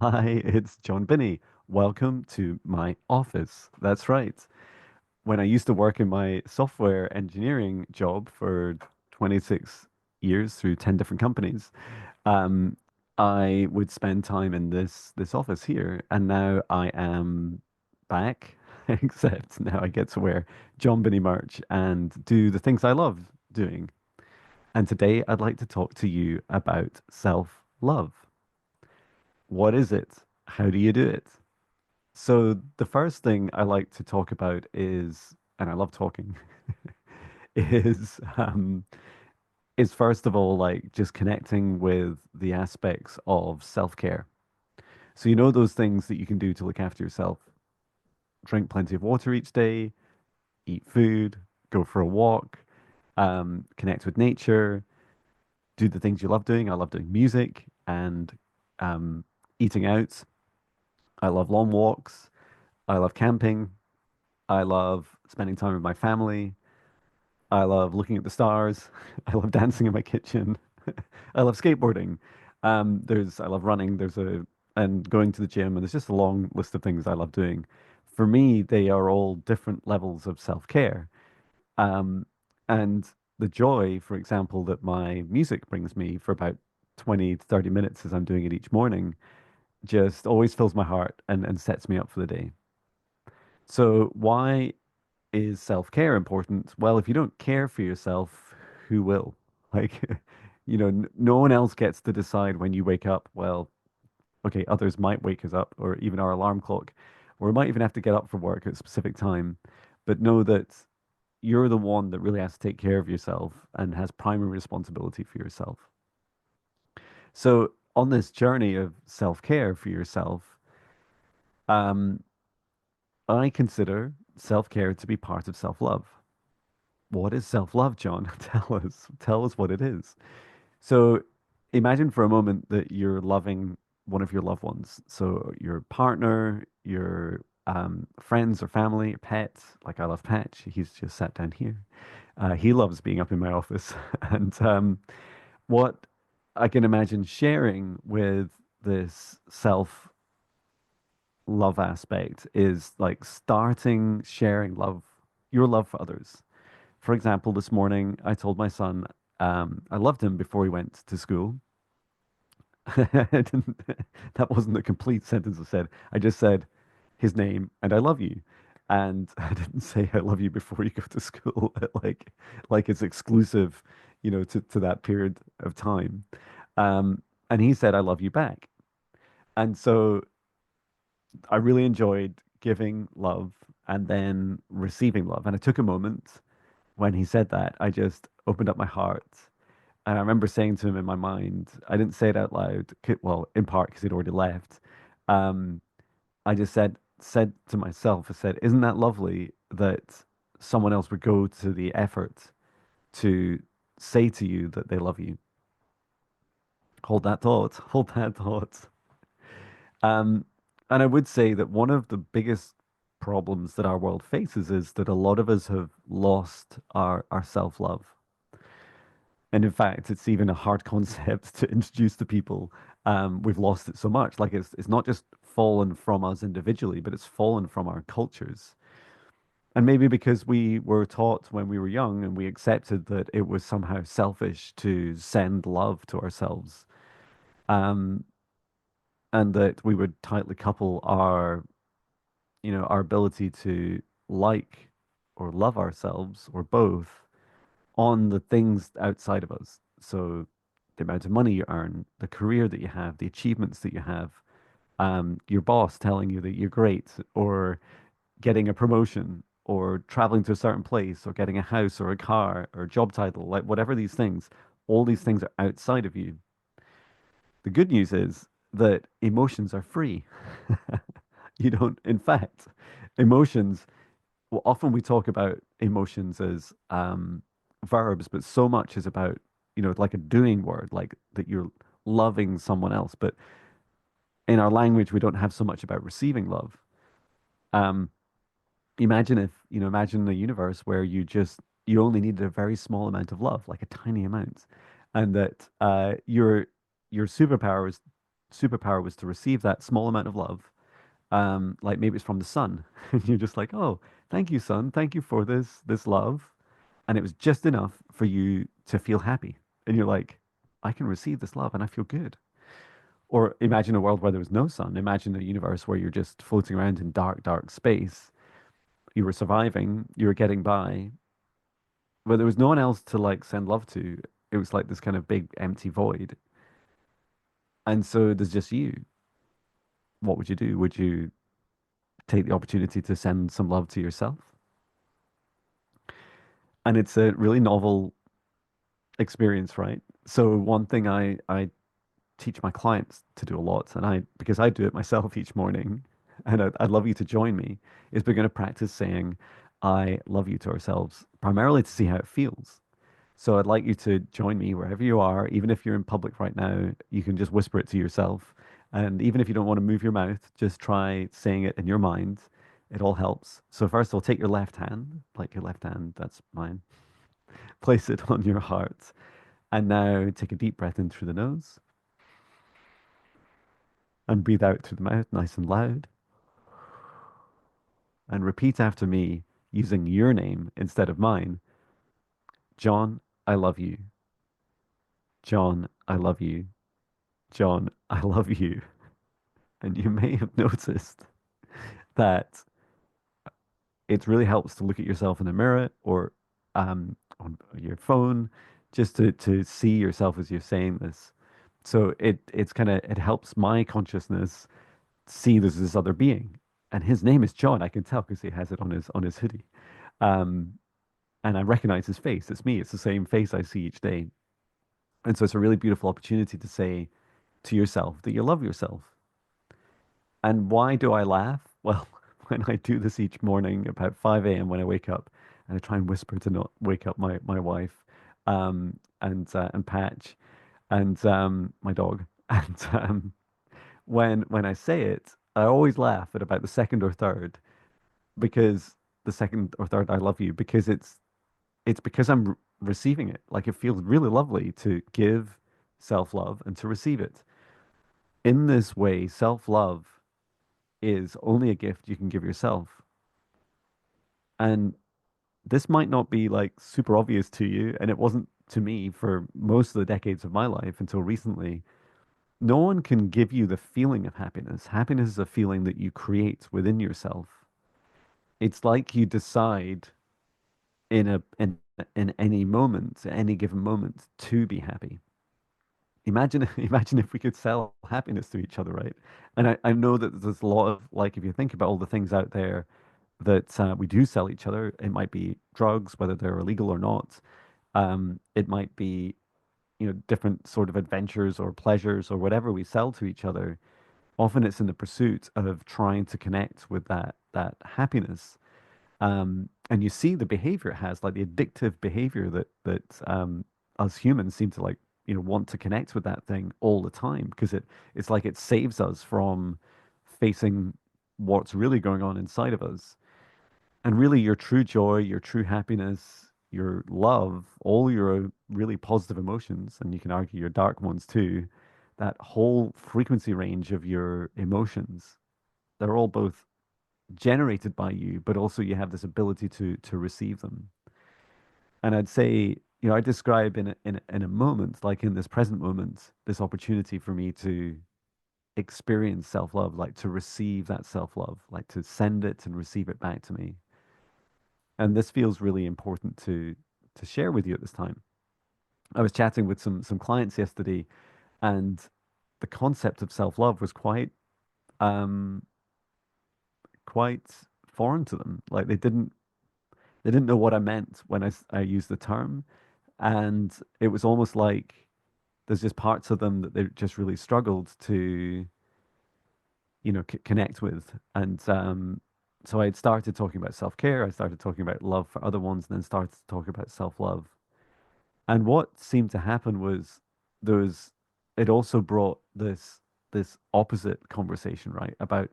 Hi, it's John Binney. Welcome to my office. That's right. When I used to work in my software engineering job for 26 years through 10 different companies, um, I would spend time in this office here, and now I am back, except now I get to wear John Binney merch and do the things I love doing. And today I'd like to talk to you about self-love. What is it? How do you do it? So the first thing I like to talk about is, and I love talking, is is first of all like just connecting with the aspects of self-care. So you know those things that you can do to look after yourself. Drink plenty of water each day, eat food, go for a walk, connect with nature, do the things you love doing. I love doing music and um, eating out. I love long walks. I love camping. I love spending time with my family. I love looking at the stars. I love dancing in my kitchen. I love skateboarding. I love running. And going to the gym, and there's just a long list of things I love doing. For me, they are all different levels of self-care. Um, and the joy, for example, that my music brings me for about 20 to 30 minutes as I'm doing it each morning, just always fills my heart and sets me up for the day. So why is self-care important? Well, if you don't care for yourself, who will? Like, no one else gets to decide when you wake up. Well, okay, others might wake us up, or even our alarm clock, or we might even have to get up for work at a specific time. But know that you're the one that really has to take care of yourself and has primary responsibility for yourself. So, on this journey of self-care for yourself, um, I consider self-care to be part of self-love. What is self-love, John? Tell us. Tell us what it is. So imagine for a moment that you're loving one of your loved ones. So your partner, your friends or family, pets. Like I love Patch. He's just sat down here. He loves being up in my office. And what I can imagine sharing with this self-love aspect is like starting sharing love, your love for others. For example, this morning I told my son I loved him before he went to school. I didn't, that wasn't a complete sentence I said. I just said his name and I love you. And I didn't say I love you before you go to school, like it's exclusive, to that period of time. And he said I love you back. And so I really enjoyed giving love and then receiving love. And I took a moment when he said that. I just opened up my heart. And I remember saying to him in my mind, I didn't say it out loud, well, in part because he'd already left. Um, I just said to myself, I said, isn't that lovely that someone else would go to the effort to say to you that they love you? Hold that thought. Hold that thought. Um, and I would say that one of the biggest problems that our world faces is that a lot of us have lost our self-love. And in fact, it's even a hard concept to introduce to people. We've lost it so much. Like it's not just fallen from us individually, but it's fallen from our cultures. And maybe because we were taught when we were young and we accepted that it was somehow selfish to send love to ourselves, um, and that we would tightly couple our ability to like or love ourselves or both on the things outside of us. So the amount of money you earn, the career that you have, the achievements that you have, your boss telling you that you're great, or getting a promotion, or traveling to a certain place, or getting a house or a car or a job title, like whatever these things, all these things are outside of you. The good news is that emotions are free. You don't, in fact, emotions, well, often we talk about emotions as verbs, but so much is about, like a doing word, like that you're loving someone else. But in our language, we don't have so much about receiving love. Um, imagine a universe where you only needed a very small amount of love, like a tiny amount, and that your superpower is superpower was to receive that small amount of love, like maybe it's from the sun, and you're just like, oh, thank you, sun, thank you for this love, and it was just enough for you to feel happy, and you're like, I can receive this love and I feel good. Or imagine a world where there was no sun. Imagine a universe where you're just floating around in dark, dark space. You were surviving, you were getting by, but there was no one else to like send love to. It was like this kind of big empty void. And so there's just you. What would you do? Would you take the opportunity to send some love to yourself? And it's a really novel experience, right? So one thing I teach my clients to do a lot, and I because I do it myself each morning, and I'd love you to join me, is we're going to practice saying I love you to ourselves, primarily to see how it feels. So I'd like you to join me wherever you are, even if you're in public right now, you can just whisper it to yourself. And even if you don't want to move your mouth, just try saying it in your mind. It all helps. So first, I'll take your left hand, like your left hand, that's mine. Place it on your heart. And now take a deep breath in through the nose and breathe out through the mouth, nice and loud. And repeat after me using your name instead of mine. John, I love you. John, I love you. John, I love you. And you may have noticed that it really helps to look at yourself in the mirror or on your phone just to see yourself as you're saying this. So it's kind of it helps my consciousness see there's this other being. And his name is John. I can tell because he has it on his hoodie. Um, and I recognize his face. It's me. It's the same face I see each day. And so it's a really beautiful opportunity to say to yourself that you love yourself. And why do I laugh? Well, when I do this each morning about 5 a.m. when I wake up, and I try and whisper to not wake up my wife, and Patch, and my dog. And when I say it, I always laugh at about the second or third because the second or third I love you because it's because I'm receiving it. Like it feels really lovely to give self-love and to receive it. In this way, self-love is only a gift you can give yourself. And this might not be like super obvious to you, and it wasn't to me for most of the decades of my life until recently. No one can give you the feeling of happiness. Happiness is a feeling that you create within yourself. It's like you decide in a in any moment, any given moment, to be happy. Imagine imagine if we could sell happiness to each other, right? And I know that there's a lot of like if you think about all the things out there that we do sell each other, it might be drugs, whether they're illegal or not. It might be, different sort of adventures or pleasures or whatever we sell to each other. Often it's in the pursuit of trying to connect with that happiness. And you see the behavior it has, like the addictive behavior that us humans seem to like, want to connect with that thing all the time because it's like it saves us from facing what's really going on inside of us. And really, your true joy, your true happiness, your love, all your really positive emotions, and you can argue your dark ones too, that whole frequency range of your emotions, they're all both generated by you, but also you have this ability to receive them. And I'd say, I describe in a moment, like in this present moment, this opportunity for me to experience self-love, like to receive that self-love, like to send it and receive it back to me. And this feels really important to share with you at this time. I was chatting with some clients yesterday, and the concept of self-love was um quite foreign to them. Like they didn't know what I meant when I used the term. And it was almost like there's just parts of them that they just really struggled to, connect with. And so I had started talking about self-care. I started talking about love for other ones, and then started to talk about self-love. And what seemed to happen was there was, it also brought this opposite conversation, right, about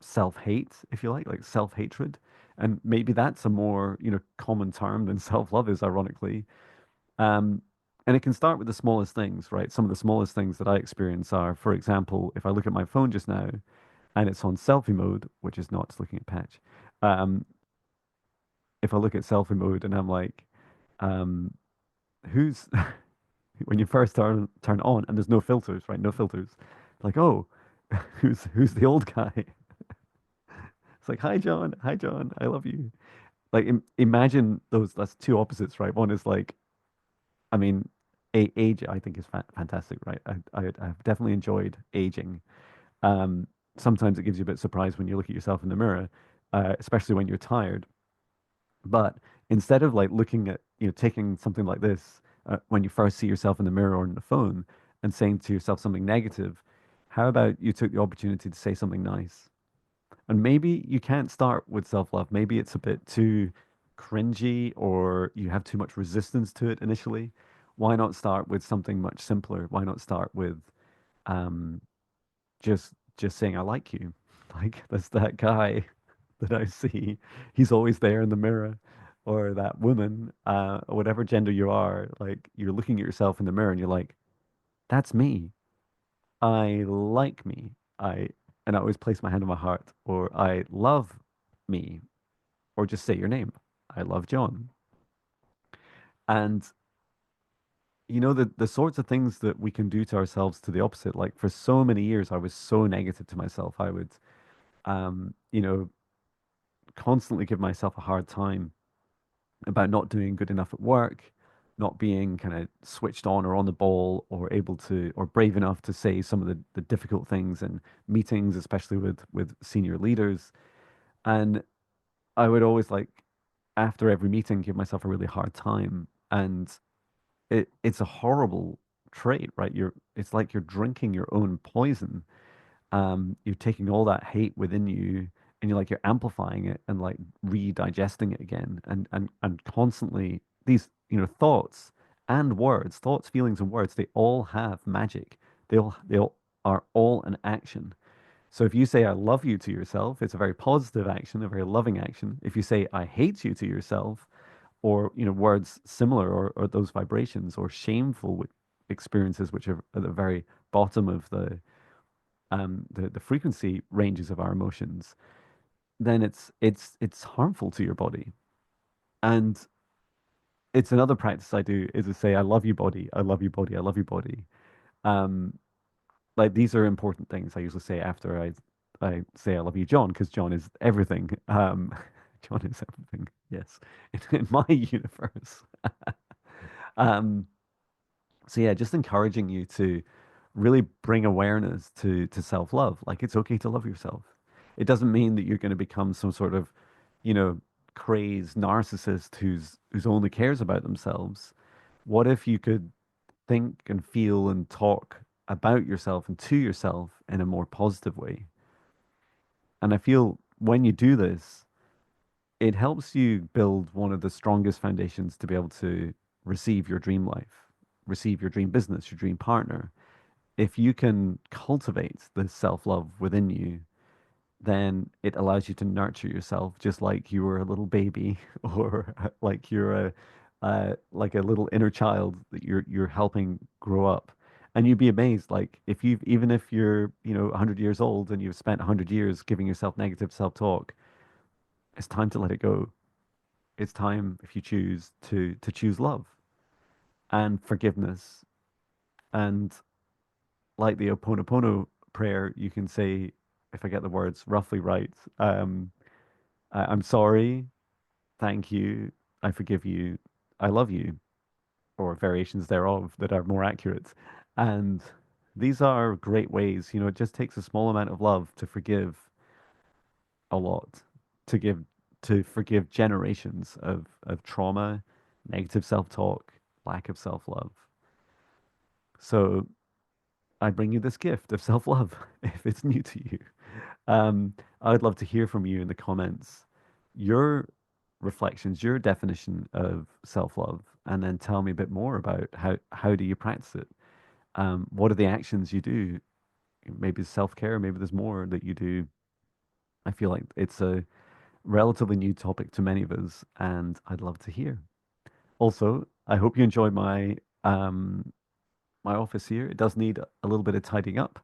self-hate, if you like self-hatred. And maybe that's a more, common term than self-love is, ironically. Um, And it can start with the smallest things, right? Some of the smallest things that I experience are, for example, if I look at my phone just now and it's on selfie mode, which is not looking at Patch. Um, if I look at selfie mode and I'm like, um, who's when you first turn on and there's no filters, right? No filters. Like, oh, who's the old guy? It's like, hi John, I love you. Like, imagine those. That's two opposites, right? One is like, I mean, age. I think is fantastic, right? I've definitely enjoyed aging. Um, Sometimes it gives you a bit of surprise when you look at yourself in the mirror, especially when you're tired. But instead of like looking at, taking something like this when you first see yourself in the mirror or on the phone and saying to yourself something negative, how about you took the opportunity to say something nice? And maybe you can't start with self-love. Maybe it's a bit too cringy or you have too much resistance to it initially. Why not start with something much simpler? Why not start with um, just saying I like you? Like that's that guy that I see. He's always there in the mirror. Or that woman, whatever gender you are, like you're looking at yourself in the mirror and you're like, that's me. I like me. And I always place my hand on my heart, or I love me, or just say your name. I love John. And the sorts of things that we can do to ourselves to the opposite. Like for so many years, I was so negative to myself. I would, um, you know, constantly give myself a hard time about not doing good enough at work, not being kind of switched on or on the ball or able to or brave enough to say some of the difficult things in meetings, especially with senior leaders. And I would always like after every meeting give myself a really hard time. And it's a horrible trait, right? It's like you're drinking your own poison. You're taking all that hate within you and you're amplifying it and like redigesting it again and constantly these, thoughts and words, thoughts, feelings, and words, they all have magic. They all are all an action. So if you say I love you to yourself, it's a very positive action, a very loving action. If you say I hate you to yourself, or words similar or those vibrations or shameful experiences which are at the very bottom of the frequency ranges of our emotions, then it's harmful to your body. And it's another practice I do is to say, I love you body, I love you body, I love you body. Um, like these are important things I usually say after I say I love you, John, because John is everything. John is everything, yes, in my universe. Um, so yeah, just encouraging you to really bring awareness to self-love. Like it's okay to love yourself. It doesn't mean that you're going to become some sort of, you know, crazed narcissist who's only cares about themselves. What if you could think and feel and talk about yourself and to yourself in a more positive way? And I feel when you do this, it helps you build one of the strongest foundations to be able to receive your dream life, receive your dream business, your dream partner. If you can cultivate the self love within you, then it allows you to nurture yourself just like you were a little baby or like you're like a little inner child that you're helping grow up. And you'd be amazed, like if you've even if you're 100 years old and you've spent 100 years giving yourself negative self-talk, it's time to let it go. It's time, if you choose, to choose love and forgiveness. And like the Oponopono prayer, you can say, if I get the words roughly right, I'm sorry, thank you, I forgive you, I love you, or variations thereof that are more accurate. And these are great ways. It just takes a small amount of love to forgive a lot, to give to forgive generations of trauma, negative self-talk, lack of self-love. So I bring you this gift of self-love if it's new to you. I would love to hear from you in the comments your reflections, your definition of self-love, and then tell me a bit more about how do you practice it? What are the actions you do? Maybe it's self-care, maybe there's more that you do. I feel like it's a relatively new topic to many of us, and I'd love to hear. Also, I hope you enjoyed my Um, my office here, it does need a little bit of tidying up.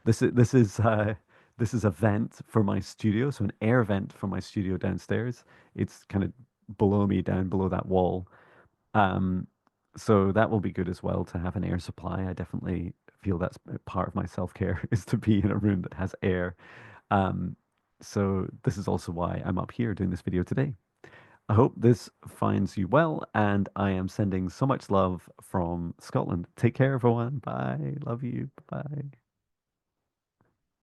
This is this is a vent for my studio, so an air vent for my studio downstairs. It's kind of below me, down below that wall. Um, so that will be good as well to have an air supply. I definitely feel that's part of my self-care is to be in a room that has air. Um, so this is also why I'm up here doing this video today. I hope this finds you well, and I am sending so much love from Scotland. Take care, everyone. Bye. Love you. Bye.